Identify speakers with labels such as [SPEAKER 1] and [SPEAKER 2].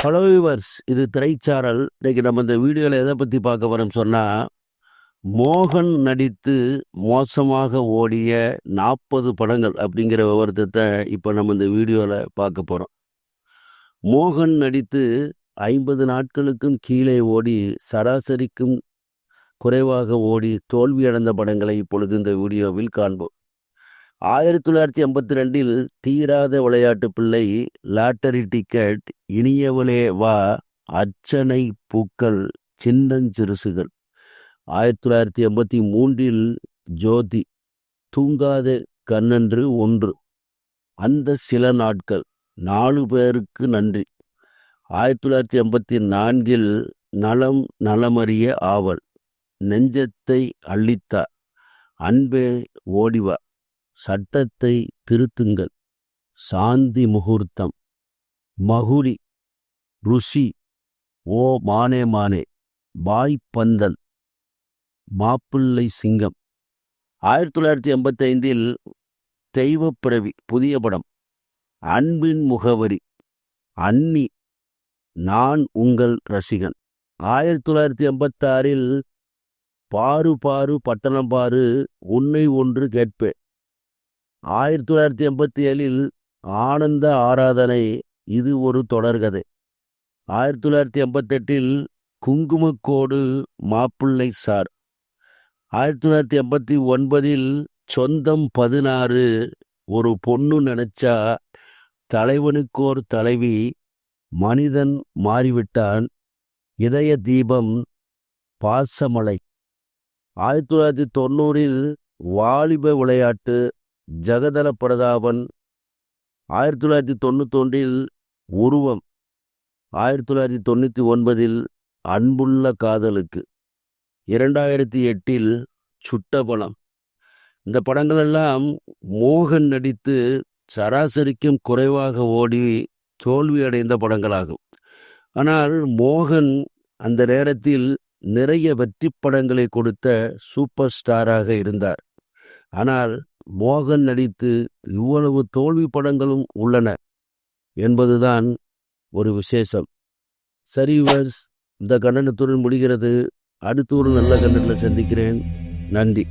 [SPEAKER 1] Hello viewers, இது திரைச்சாரல். இன்னைக்கு நம்ம இந்த வீடியோவில் எதை பற்றி பார்க்க போகிறோம்னு சொன்னால், மோகன் நடித்து மோசமாக ஓடிய 40 படங்கள் அப்படிங்கிற விவரத்தை இப்போ நம்ம இந்த வீடியோவில் பார்க்க போகிறோம். மோகன் நடித்து 50 நாட்களுக்கும் கீழே ஓடி சராசரிக்கும் குறைவாக ஓடி தோல்வியடைந்த படங்களை இப்பொழுது இந்த வீடியோவில் காண்போம். 1982 தீராத விளையாட்டு பிள்ளை, லாட்டரி டிக்கெட், இனியவளே வா, அர்ச்சனை பூக்கள், சின்னஞ்சிறுசுகள். 1983 ஜோதி, தூங்காத கண்ணன்று ஒன்று, அந்த சில நாட்கள், 4 பேருக்கு நன்றி. 1984 நலம் நலமறிய ஆவல், நெஞ்சத்தை அள்ளித்தா, அன்பே ஓடிவா, சட்டத்தை திருத்துங்கள், சாந்தி முகூர்த்தம், மகுடி, ருஷி, ஓ மானே மானே, பாய் பந்தல், மாப்பிள்ளை சிங்கம். 1985 தெய்வப்பிறவி புதிய படம், அன்பின் முகவரி, அன்னி, நான் உங்கள் ரசிகன். 1986 பாரு பாரு பட்டணம் பாரு, உன்னை ஒன்று கேட்பேன். 1987 ஆனந்த ஆராதனை, இது ஒரு தொடர்கதை. 1988 குங்குமக்கோடு, மாப்பிள்ளை சார். 1989 சொந்தம் 16, ஒரு பொண்ணு நினைச்சா, தலைவனுக்கோர் தலைவி, மனிதன் மாறிவிட்டான், இதய தீபம், பாசமலை. 1990 வாலிப விளையாட்டு, ஜெகதல பிரதாபன். 1991 உருவம். 1999 அன்புள்ள காதலுக்கு. 2008 சுட்டபலம். இந்த படங்களெல்லாம் மோகன் நடித்து சராசரிக்கும் குறைவாக ஓடி தோல்வியடைந்த படங்களாகும். ஆனால் மோகன் அந்த நேரத்தில் நிறைய வெற்றி படங்களை கொடுத்த சூப்பர் ஸ்டாராக இருந்தார். ஆனால் மோகன் நடித்து இவ்வளவு தோல்வி படங்களும் உள்ளன என்பதுதான் ஒரு விசேஷம். சரி வியூவர்ஸ், இந்த கண்டனத்துடன் முடிகிறது. அடுத்து ஒரு நல்ல கண்டனத்தில் சந்திக்கிறேன். நன்றி.